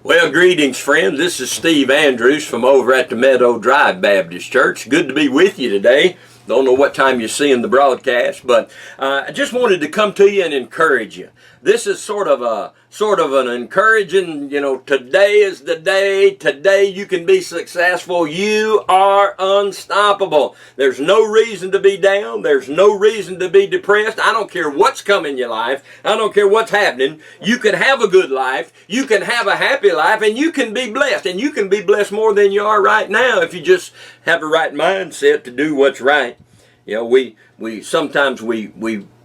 Well, greetings, friends. This is Steve Andrews from over at the Meadow Drive Baptist Church. Good to be with you today. Don't know what time you're seeing the broadcast, but I just wanted to come to you and encourage you. This is sort of an encouraging, today is the day. Today you can be successful. You are unstoppable. There's no reason to be down. There's no reason to be depressed. I don't care what's coming in your life. I don't care what's happening. You can have a good life. You can have a happy life, and you can be blessed. And you can be blessed more than you are right now if you just have the right mindset to do what's right. We sometimes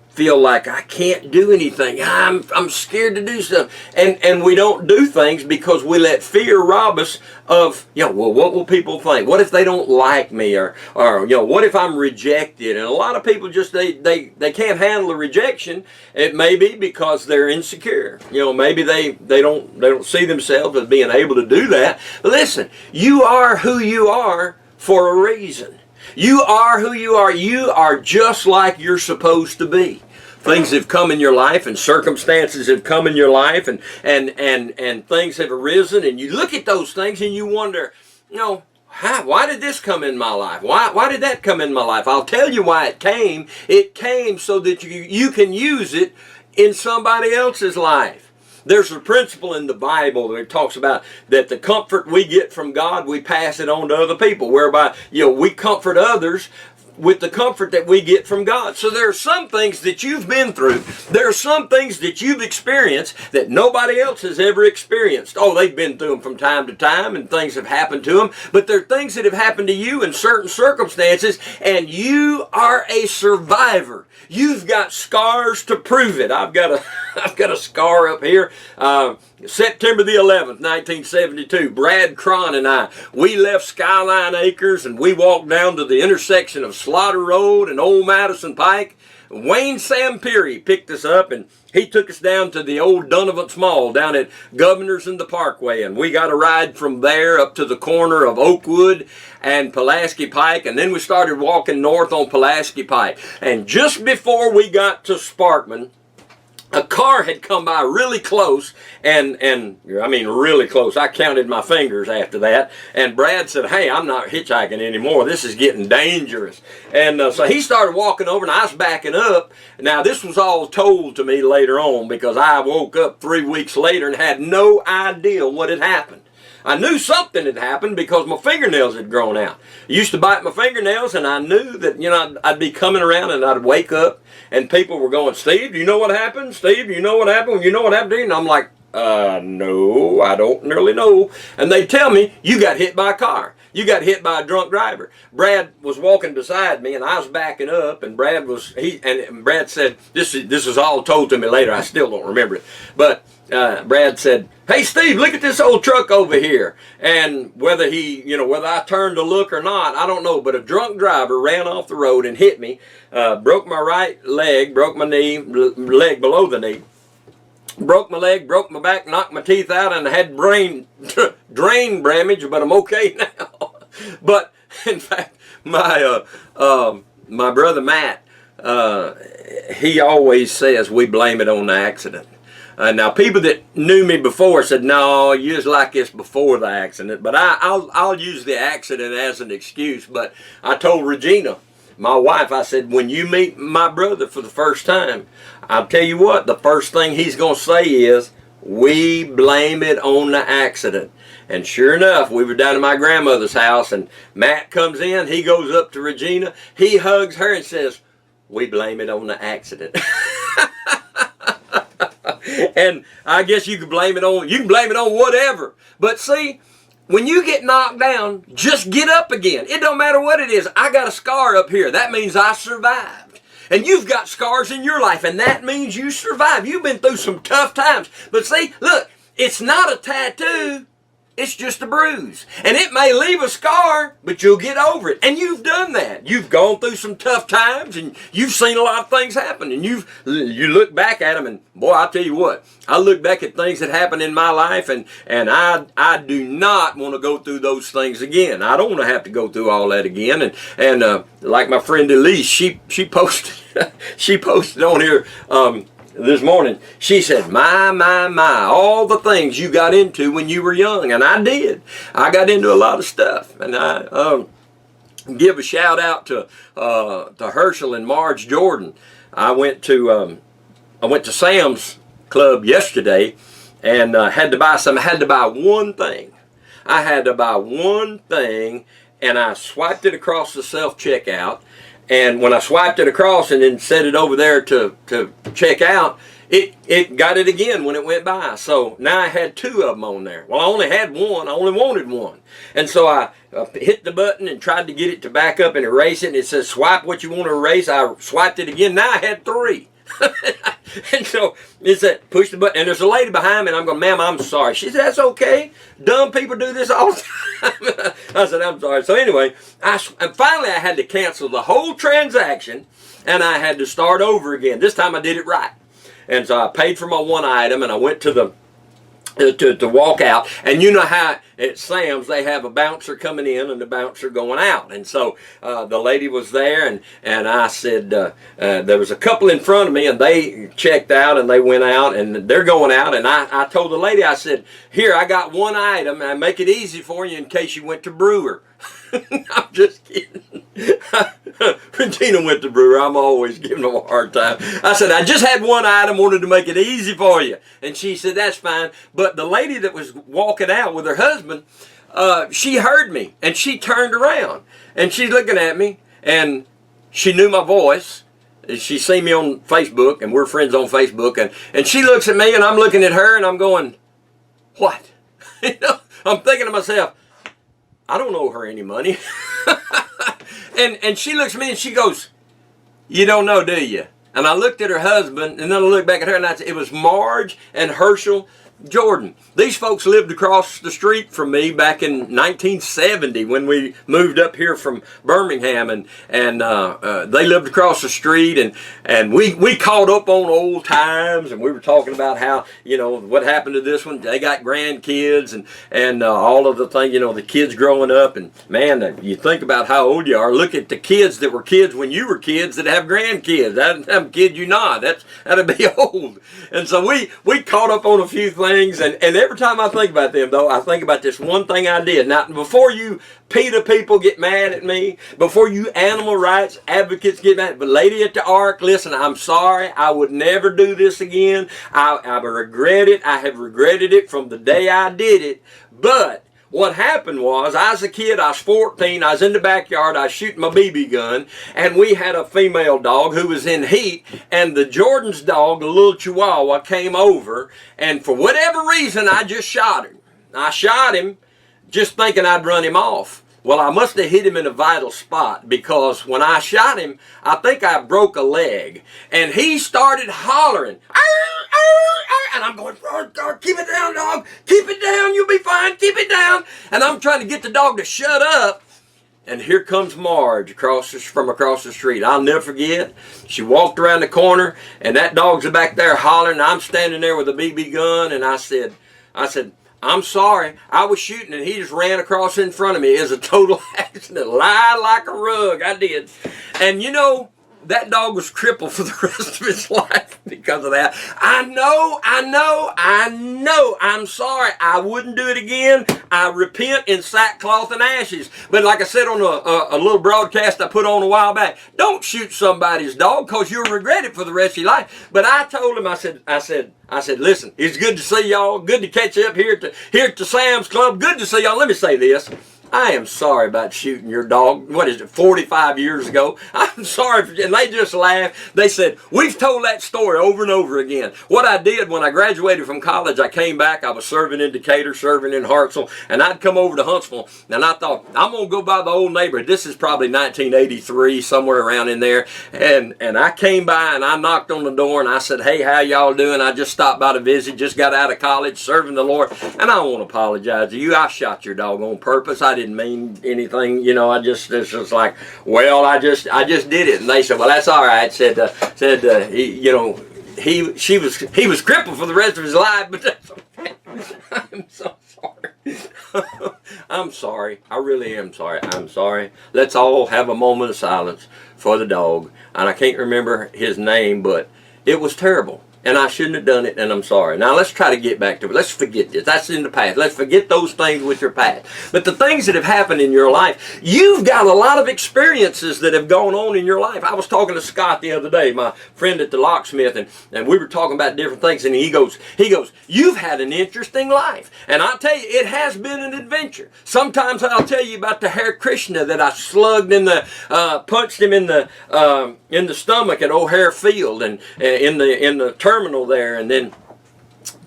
feel like I can't do anything. I'm scared to do stuff. And we don't do things because we let fear rob us of, well, what will people think? What if they don't like me? Or what if I'm rejected? And a lot of people just, they can't handle the rejection. It may be because they're insecure. Maybe they don't see themselves as being able to do that. But listen, you are who you are for a reason. You are who you are. You are just like you're supposed to be. Things have come in your life, and circumstances have come in your life, and things have arisen, and you look at those things and you wonder, why did this come in my life? Why did that come in my life? I'll tell you why it came. It came so that you can use it in somebody else's life. There's a principle in the Bible that talks about that the comfort we get from God, we pass it on to other people, whereby, we comfort others with the comfort that we get from God. So there are some things that you've been through. There are some things that you've experienced that nobody else has ever experienced. Oh, they've been through them from time to time, and things have happened to them. But there are things that have happened to you in certain circumstances, and you are a survivor. You've got scars to prove it. I've got a scar up here. September the 11th, 1972, Brad Cron and I, we left Skyline Acres and we walked down to the intersection of Slaughter Road and Old Madison Pike. Wayne Sampieri picked us up, and he took us down to the old Dunavant's Mall down at Governor's and the Parkway, and we got a ride from there up to the corner of Oakwood and Pulaski Pike, and then we started walking north on Pulaski Pike. And just before we got to Sparkman, a car had come by really close, and I mean really close. I counted my fingers after that. And Brad said, "Hey, I'm not hitchhiking anymore. This is getting dangerous." And so he started walking over, and I was backing up. Now, this was all told to me later on because I woke up 3 weeks later and had no idea what had happened. I knew something had happened because my fingernails had grown out. I used to bite my fingernails, and I knew that, I'd be coming around and I'd wake up and people were going, "Steve, you know what happened? Steve, you know what happened? You know what happened to you?" And I'm like, no, I don't really know. And they'd tell me, "You got hit by a car. You got hit by a drunk driver." Brad was walking beside me, and I was backing up, and Brad said, this was all told to me later. I still don't remember it. But Brad said, "Hey, Steve, look at this old truck over here." And whether I turned to look or not, I don't know. But a drunk driver ran off the road and hit me, broke my right leg, broke my knee, leg below the knee. Broke my leg, broke my back, knocked my teeth out, and I had drain damage, but I'm okay now. But in fact, my brother Matt, he always says we blame it on the accident. Now, people that knew me before said, "No, you was like this before the accident." But I'll use the accident as an excuse. But I told Regina, my wife, I said, "When you meet my brother for the first time, I'll tell you what, the first thing he's going to say is, we blame it on the accident." And sure enough, we were down at my grandmother's house, and Matt comes in, he goes up to Regina, he hugs her and says, "We blame it on the accident." And I guess you can blame it on whatever. But see, when you get knocked down, just get up again. It don't matter what it is. I got a scar up here. That means I survived. And you've got scars in your life, and that means you survived. You've been through some tough times. But see, look, it's not a tattoo. It's just a bruise. And it may leave a scar, but you'll get over it. And you've done that. You've gone through some tough times, and you've seen a lot of things happen. And you look back at them, and boy, I'll tell you what, I look back at things that happened in my life, and I do not want to go through those things again. I don't want to have to go through all that again. And like my friend Elise, she posted she posted on here, this morning. She said, my, all the things you got into when you were young. And I did. I got into a lot of stuff. And I give a shout out to Herschel and Marge Jordan. I went to Sam's Club yesterday and had to buy some. I had to buy one thing. I had to buy one thing, and I swiped it across the self-checkout. And when I swiped it across and then set it over there to check out, it got it again when it went by. So now I had two of them on there. Well, I only had one. I only wanted one. And so I hit the button and tried to get it to back up and erase it. And it says, swipe what you want to erase. I swiped it again. Now I had three. And so it said, push the button. And there's a lady behind me, and I'm going, ma'am, I'm sorry. She said, that's okay. Dumb people do this all the time. I said, I'm sorry. So anyway, and finally I had to cancel the whole transaction, and I had to start over again. This time I did it right. And so I paid for my one item, and I went to the to walk out. And you know how at Sam's they have a bouncer coming in and the bouncer going out. And so the lady was there, and I said, there was a couple in front of me, and they checked out and they went out, and they're going out. And I told the lady, I said, here, I got one item, and I make it easy for you in case you went to Brewer. I'm just kidding. Regina went to Brewer. I'm always giving them a hard time. I said, I just had one item, wanted to make it easy for you. And she said, that's fine. But the lady that was walking out with her husband, she heard me, and she turned around. And she's looking at me, and she knew my voice. She seen me on Facebook, and we're friends on Facebook. And she looks at me, and I'm looking at her, and I'm going, what? You know, I'm thinking to myself, I don't owe her any money. and she looks at me and she goes, you don't know, do you? And I looked at her husband, and then I looked back at her, and I said, it was Marge and Herschel Jordan. These folks lived across the street from me back in 1970 when we moved up here from Birmingham, and they lived across the street, and we caught up on old times, and we were talking about how, you know, what happened to this one. They got grandkids and all of the things, you know, the kids growing up, and man, you think about how old you are. Look at the kids that were kids when you were kids that have grandkids. I'm kid you not. That'd be old. And so we caught up on a few things. And every time I think about them, though, I think about this one thing I did. Now, before you PETA people get mad at me, before you animal rights advocates get mad, but Lady at the Ark, listen, I'm sorry. I would never do this again. I regret it. I have regretted it from the day I did it. But what happened was, I was a kid, I was 14, I was in the backyard, I was shooting my BB gun, and we had a female dog who was in heat, and the Jordan's dog, the little Chihuahua, came over, and for whatever reason, I just shot him. I shot him just thinking I'd run him off. Well, I must have hit him in a vital spot, because when I shot him, I think I broke a leg, and he started hollering, and I'm going, keep it down, dog, keep it down, you'll be fine, keep it down. And I'm trying to get the dog to shut up, and here comes Marge from across the street. I'll never forget. She walked around the corner, and that dog's back there hollering, and I'm standing there with a BB gun, and I said, I'm sorry, I was shooting and he just ran across in front of me. It was a total accident. Lie like a rug, I did. And you know, that dog was crippled for the rest of his life because of that. I know. I'm sorry. I wouldn't do it again. I repent in sackcloth and ashes. But like I said on a little broadcast I put on a while back, don't shoot somebody's dog, because you'll regret it for the rest of your life. But I told him, I said, listen, it's good to see y'all. Good to catch up here at the Sam's Club. Good to see y'all. Let me say this. I am sorry about shooting your dog, 45 years ago. I'm sorry, and they just laughed. They said, we've told that story over and over again. What I did when I graduated from college, I came back, I was serving in Decatur, serving in Hartselle, and I'd come over to Huntsville, and I thought, I'm going to go by the old neighborhood. This is probably 1983, somewhere around in there, and I came by, and I knocked on the door, and I said, hey, how y'all doing? I just stopped by to visit, just got out of college, serving the Lord, and I want to apologize to you. I shot your dog on purpose. I didn't mean anything, you know. It's just like, well, I just did it. And they said, well, that's all right. He was crippled for the rest of his life, but that's okay. I'm so sorry. I'm sorry. I really am sorry. I'm sorry. Let's all have a moment of silence for the dog. And I can't remember his name, but it was terrible. and I shouldn't have done it, and I'm sorry. Now let's try to get back to it. Let's forget this. That's in the past. Let's forget those things with your past. But the things that have happened in your life, you've got a lot of experiences that have gone on in your life. I was talking to Scott the other day, my friend at the locksmith, and we were talking about different things, and he goes, you've had an interesting life. And I tell you, it has been an adventure. Sometimes I'll tell you about the Hare Krishna that I slugged in the, punched him in the stomach at O'Hare Field, and in the terminal there, and then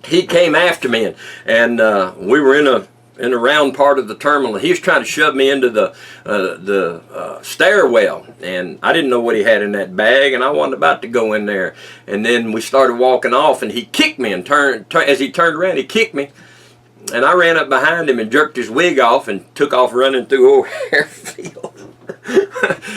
he came after me, and we were in a round part of the terminal. He was trying to shove me into the stairwell, and I didn't know what he had in that bag, and I wasn't about to go in there. And then we started walking off, and he kicked me, and as he turned around, he kicked me, and I ran up behind him and jerked his wig off and took off running through O'Hare Field.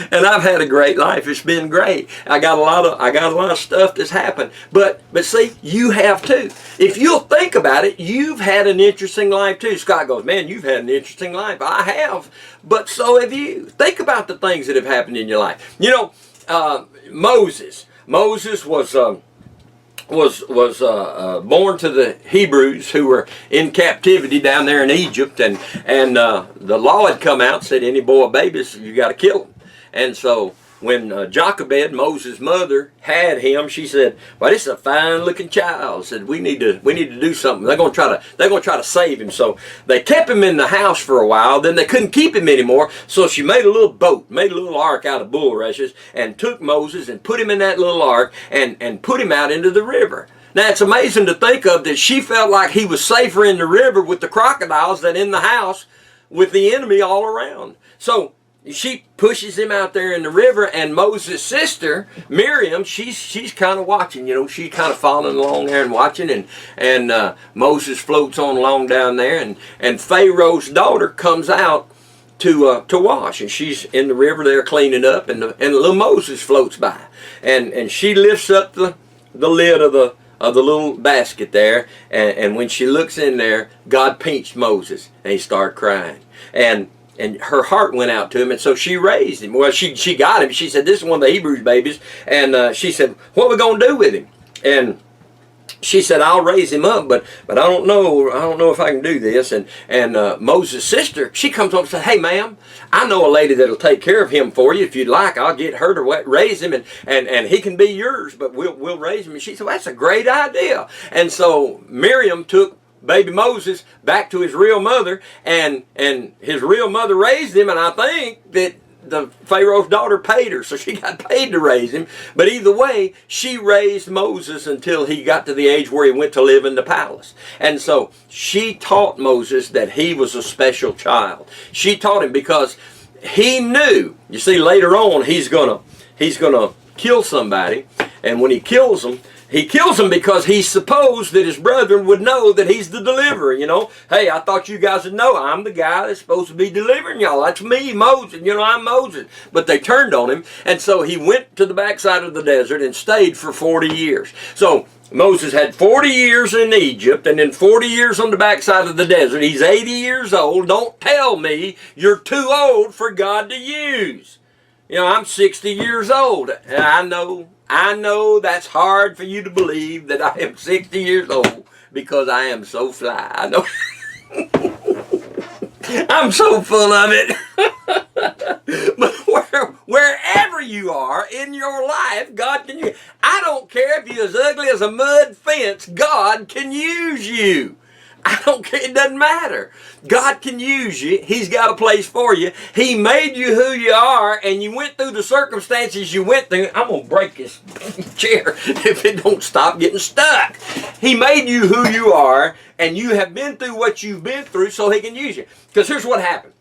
And I've had a great life. It's been great. I got a lot of stuff that's happened. But see, you have too. If you'll think about it, you've had an interesting life too. Scott goes, man, you've had an interesting life. I have, but so have you. Think about the things that have happened in your life. You know, Moses. Moses was born to the Hebrews who were in captivity down there in Egypt, and the law had come out and said any boy or babies, you got to kill them. And so when Jochebed, Moses' mother, had him, she said, well, this is a fine looking child. Said we need to do something. They're gonna try to save him. So they kept him in the house for a while. Then they couldn't keep him anymore, so she made a little boat, made a little ark out of bulrushes, and took Moses and put him in that little ark and put him out into the river. Now it's amazing to think of that she felt like he was safer in the river with the crocodiles than in the house with the enemy all around. So she pushes him out there in the river, and Moses' sister, Miriam, she's kind of watching, you know, she's kind of following along there and watching, and Moses floats on along down there, and Pharaoh's daughter comes out to wash, and she's in the river there cleaning up, and little Moses floats by, and she lifts up the lid of the little basket there, and when she looks in there, God pinched Moses, and he started crying, and her heart went out to him, and so she raised him. Well, she got him. She said, this is one of the Hebrews babies, and she said, what are we going to do with him? And she said, I'll raise him up, but I don't know if I can do this. And Moses' sister, she comes up and said, hey, ma'am, I know a lady that'll take care of him for you. If you'd like, I'll get her to raise him, and he can be yours, but we'll raise him. And she said, well, that's a great idea. And so Miriam took baby Moses back to his real mother, and his real mother raised him, and I think that the Pharaoh's daughter paid her, so she got paid to raise him. But either way, she raised Moses until he got to the age where he went to live in the palace. And so she taught Moses that he was a special child. She taught him because he knew, you see, later on he's gonna kill somebody, and when he kills them because he supposed that his brethren would know that he's the deliverer, you know. Hey, I thought you guys would know I'm the guy that's supposed to be delivering y'all. That's me, Moses. You know, I'm Moses. But they turned on him, and so he went to the backside of the desert and stayed for 40 years. So Moses had 40 years in Egypt and then 40 years on the backside of the desert. He's 80 years old. Don't tell me you're too old for God to use. You know, I'm 60 years old, and I know that's hard for you to believe that I am 60 years old because I am so fly. I know. I'm so full of it. But wherever you are in your life, God can use you. I don't care if you're as ugly as a mud fence, God can use you. I don't care. It doesn't matter. God can use you. He's got a place for you. He made you who you are, and you went through the circumstances you went through. I'm going to break this chair if it don't stop getting stuck. He made you who you are, and you have been through what you've been through so he can use you. Because here's what happened.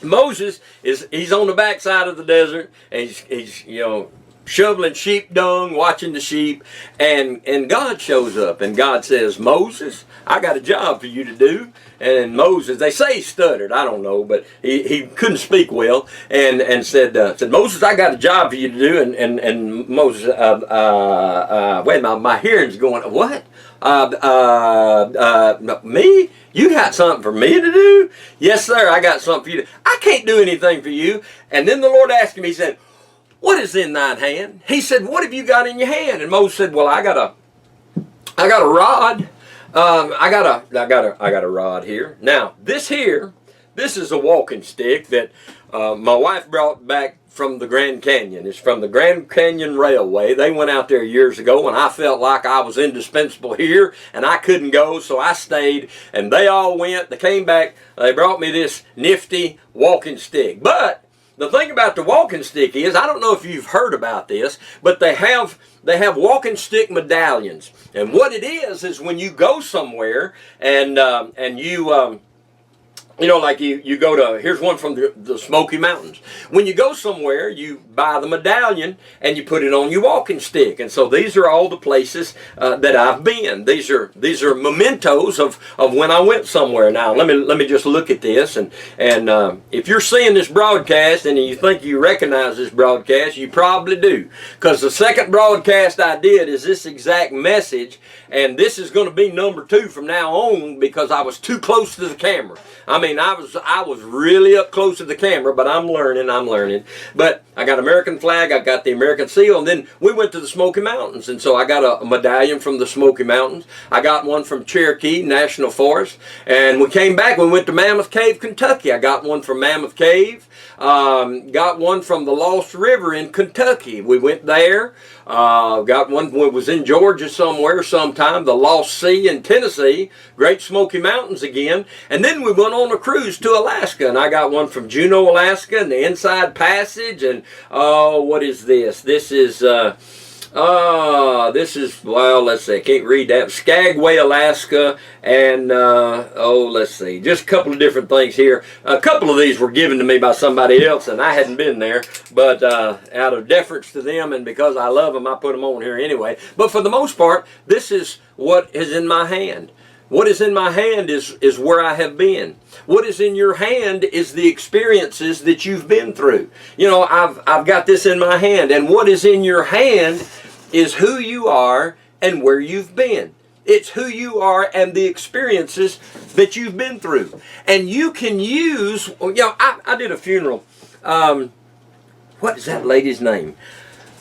Moses, he's on the backside of the desert, and he's you know, shoveling sheep dung, watching the sheep, and God shows up, and God says, Moses, I got a job for you to do. And Moses, they say he stuttered, I don't know, but he couldn't speak well, and said, Moses, I got a job for you to do. And Moses, wait a minute, my hearing's going, what? Me? You got something for me to do? Yes, sir, I got something for you to do. I can't do anything for you. And then the Lord asked him, he said, what is in thine hand? He said, what have you got in your hand? And Moses said, well, I got I got a rod. I got a rod here. Now this is a walking stick that my wife brought back from the Grand Canyon. It's from the Grand Canyon Railway. They went out there years ago, and I felt like I was indispensable here, and I couldn't go, so I stayed. And they all went. They came back. They brought me this nifty walking stick. But the thing about the walking stick is, I don't know if you've heard about this, but they have walking stick medallions. And what it is when you go somewhere and you know, like you go to, here's one from the Smoky Mountains. When you go somewhere, you buy the medallion and you put it on your walking stick. And so these are all the places that I've been. These are mementos of when I went somewhere. Now, let me just look at this. And if you're seeing this broadcast and you think you recognize this broadcast, you probably do. Because the second broadcast I did is this exact message. And this is going to be number 2 from now on because I was too close to the camera. I mean, I was really up close to the camera, but I'm learning. But I got American flag, I got the American seal, and then we went to the Smoky Mountains, and so I got a medallion from the Smoky Mountains. I got one from Cherokee National Forest, and we came back, we went to Mammoth Cave, Kentucky. I got one from Mammoth Cave, got one from the Lost River in Kentucky. We went there. Got one that was in Georgia somewhere sometime, the Lost Sea in Tennessee, Great Smoky Mountains again, and then we went on a cruise to Alaska, and I got one from Juneau, Alaska, and the Inside Passage, and what is this? This is, well, let's see, I can't read that, Skagway, Alaska, and, let's see, just a couple of different things here. A couple of these were given to me by somebody else, and I hadn't been there, but out of deference to them, and because I love them, I put them on here anyway. But for the most part, this is what is in my hand. What is in my hand is where I have been. What is in your hand is the experiences that you've been through. You know, I've got this in my hand, and what is in your hand is who you are and where you've been. It's who you are and the experiences that you've been through. And you can use, you know, I did a funeral. What is that lady's name?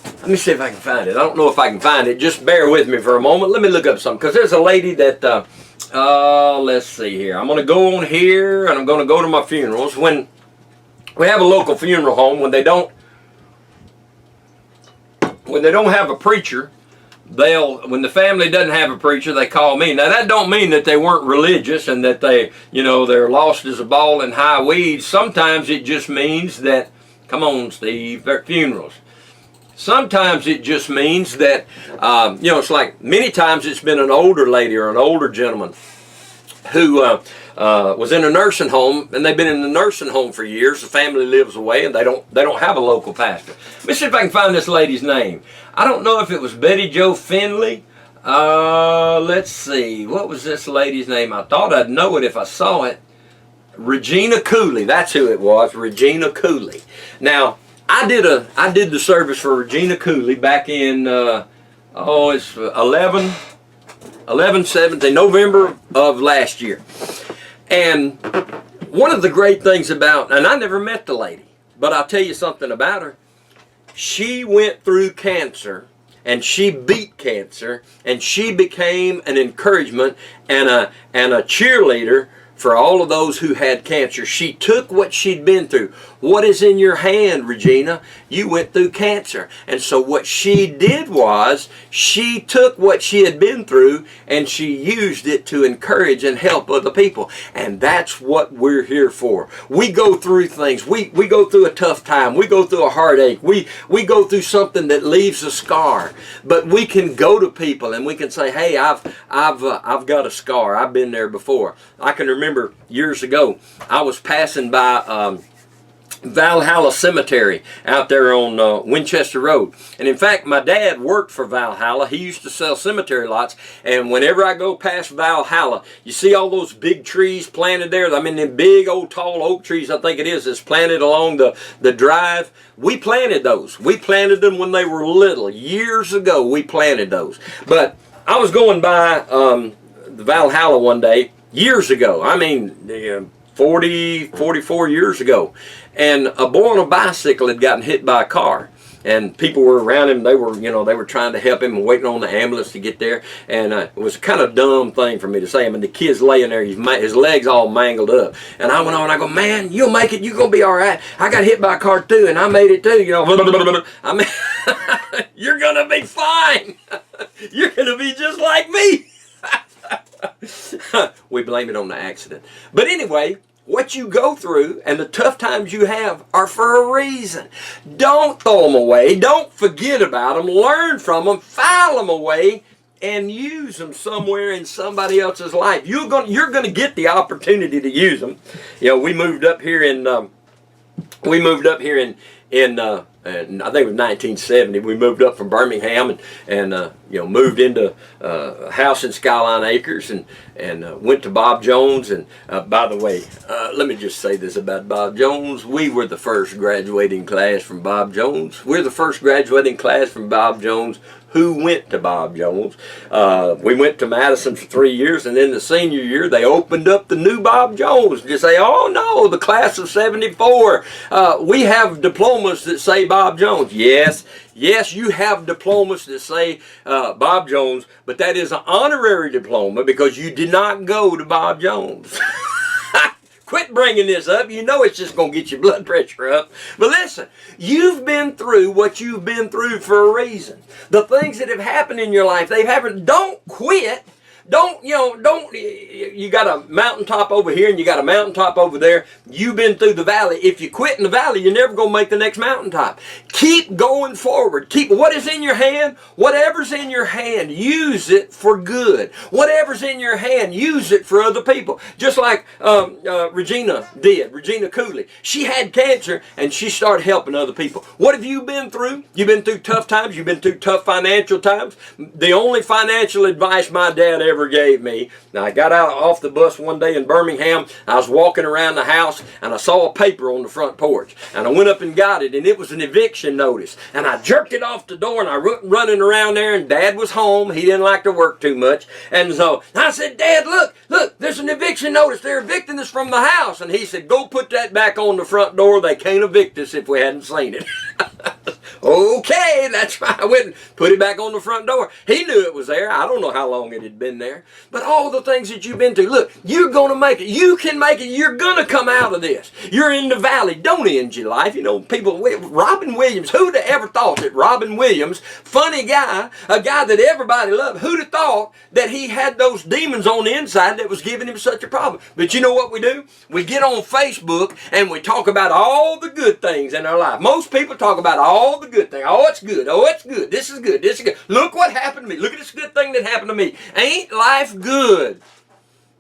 Let me see if I can find it. I don't know if I can find it. Just bear with me for a moment. Let me look up something. Because there's a lady that, let's see here. I'm going to go on here and I'm going to go to my funerals. When we have a local funeral home, when they don't have a preacher, when the family doesn't have a preacher, they call me. Now that don't mean that they weren't religious and that they're lost as a ball in high weeds. Sometimes it just means that, come on Steve, they're funerals. Sometimes it just means that, it's like many times it's been an older lady or an older gentleman who was in a nursing home, and they've been in the nursing home for years. The family lives away, and they don't have a local pastor. Let me see if I can find this lady's name. I don't know if it was Betty Jo Finley. Let's see. What was this lady's name? I thought I'd know it if I saw it. Regina Cooley. That's who it was. Regina Cooley. Now, I did the service for Regina Cooley back in it's 11/17, November of last year. And one of the great things about, and I never met the lady, but I'll tell you something about her. She went through cancer and she beat cancer, and she became an encouragement and a cheerleader for all of those who had cancer. She took what she'd been through. What is in your hand, Regina? You went through cancer. And so what she did was, she took what she had been through and she used it to encourage and help other people. And that's what we're here for. We go through things. We go through a tough time. We go through a heartache. We go through something that leaves a scar. But we can go to people and we can say, hey, I've got a scar. I've been there before. I can remember years ago, I was passing by Valhalla Cemetery out there on Winchester Road. And in fact, my dad worked for Valhalla. He used to sell cemetery lots. And whenever I go past Valhalla, you see all those big trees planted there? I mean, them big old tall oak trees, I think it is, that's planted along the drive. We planted those. We planted them when they were little. Years ago, we planted those. But I was going by Valhalla one day, years ago. I mean, 44 years ago. And a boy on a bicycle had gotten hit by a car. and people were around him. They were trying to help him and waiting on the ambulance to get there. And it was kind of a dumb thing for me to say. I mean, the kid's laying there, his legs all mangled up. And I went on, I go, man, you'll make it. You're going to be all right. I got hit by a car too, and I made it too. I mean, you're going to be fine. You're going to be just like me. We blame it on the accident. But anyway, what you go through and the tough times you have are for a reason. Don't throw them away. Don't forget about them. Learn from them. File them away and use them somewhere in somebody else's life. You're going to get the opportunity to use them. We moved up here in and I think it was 1970. We moved up from Birmingham and moved into a house in Skyline Acres and went to Bob Jones. And by the way, let me just say this about Bob Jones. We were the first graduating class from Bob Jones. We're the first graduating class from Bob Jones who went to Bob Jones. We went to Madison for 3 years, and then the senior year they opened up the new Bob Jones. Just say, oh no, the class of 74. We have diplomas that say Bob Jones. Yes, you have diplomas that say Bob Jones, but that is an honorary diploma because you did not go to Bob Jones. Quit bringing this up. You know it's just going to get your blood pressure up. But listen, you've been through what you've been through for a reason. The things that have happened in your life, they've happened. Don't quit. You got a mountaintop over here and you got a mountaintop over there. You've been through the valley. If you quit in the valley, you're never going to make the next mountaintop. Keep going forward. Keep what is in your hand, whatever's in your hand, use it for good. Whatever's in your hand, use it for other people. Just like Regina did, Regina Cooley. She had cancer and she started helping other people. What have you been through? You've been through tough times. You've been through tough financial times. The only financial advice my dad ever gave me. Now, I got out off the bus one day in Birmingham. I was walking around the house and I saw a paper on the front porch. And I went up and got it, and it was an eviction notice. And I jerked it off the door and I went running around there, and Dad was home. He didn't like to work too much. And so I said, Dad, look, there's an eviction notice. They're evicting us from the house. And he said, go put that back on the front door. They can't evict us if we hadn't seen it. Okay, that's right. I went and put it back on the front door. He knew it was there. I don't know how long it had been there. But all the things that you've been through, look, you're going to make it. You can make it. You're going to come out of this. You're in the valley. Don't end your life. People, Robin Williams, who'd have ever thought that Robin Williams, funny guy, a guy that everybody loved, who'd have thought that he had those demons on the inside that was giving him such a problem? But you know what we do? We get on Facebook and we talk about all the good things in our life. Most people talk about all the good things. Oh, it's good. Oh, it's good. This is good. This is good. Look what happened to me. Look at this good thing that happened to me. Ain't life good?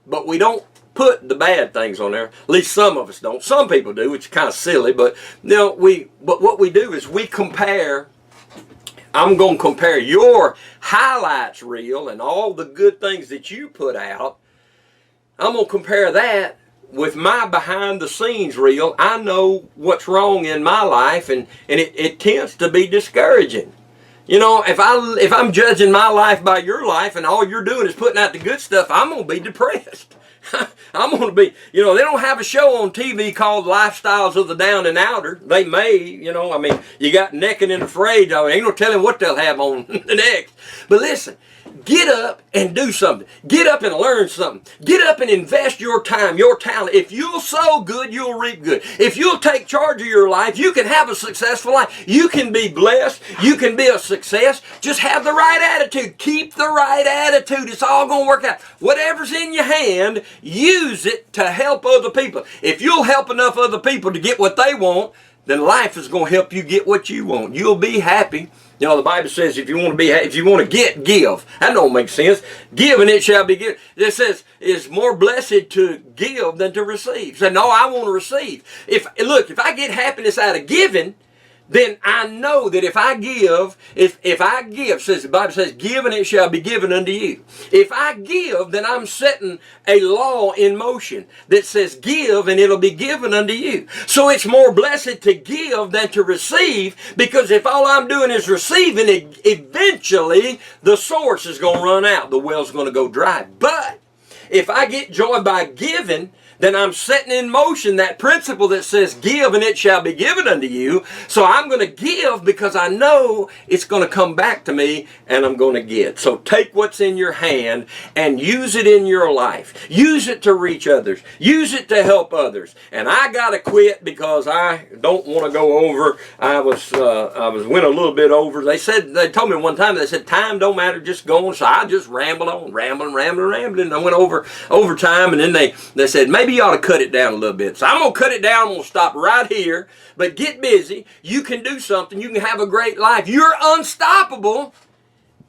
But we don't put the bad things on there. At least some of us don't. Some people do, which is kind of silly. But but what we do is we compare. I'm going to compare your highlights reel and all the good things that you put out. I'm going to compare that with my behind the scenes reel. I know what's wrong in my life, and it tends to be discouraging. If I'm judging my life by your life and all you're doing is putting out the good stuff, I'm going to be depressed. I'm going to be, they don't have a show on TV called Lifestyles of the Down and Outer. They may, you got Naked and Afraid. Ain't no telling what they'll have on the next. But listen, get up and do something. Get up and learn something. Get up and invest your time, your talent. If you'll sow good, you'll reap good. If you'll take charge of your life, you can have a successful life. You can be blessed. You can be a success. Just have the right attitude. Keep the right attitude. It's all going to work out. Whatever's in your hand, use it to help other people. If you'll help enough other people to get what they want, then life is going to help you get what you want. You'll be happy. The Bible says if you want to get, give. That don't make sense. Give and it shall be given. It says it's more blessed to give than to receive. So no, I want to receive. If I get happiness out of giving, then I know that if I give, says the Bible says, give and it shall be given unto you. If I give, then I'm setting a law in motion that says give and it'll be given unto you. So it's more blessed to give than to receive, because if all I'm doing is receiving, eventually the source is going to run out. The well's going to go dry. But if I get joy by giving, then I'm setting in motion that principle that says, give and it shall be given unto you. So I'm going to give because I know it's going to come back to me and I'm going to get. So take what's in your hand and use it in your life. Use it to reach others. Use it to help others. And I got to quit because I don't want to go over. I went a little bit over. They told me one time, they said, time don't matter, just go on. So I just rambled on, rambling. I went over time, and then they said, maybe you ought to cut it down a little bit. So I'm going to cut it down. I'm going to stop right here. But get busy. You can do something. You can have a great life. You're unstoppable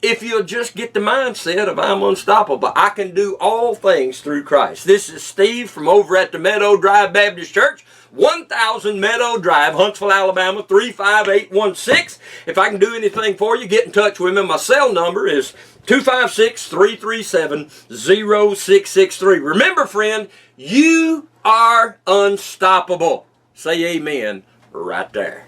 if you'll just get the mindset of I'm unstoppable. I can do all things through Christ. This is Steve from over at the Meadow Drive Baptist Church, 1000 Meadow Drive, Huntsville, Alabama, 35816. If I can do anything for you, get in touch with me. My cell number is 256-337-0663. Remember, friend, you are unstoppable. Say amen right there.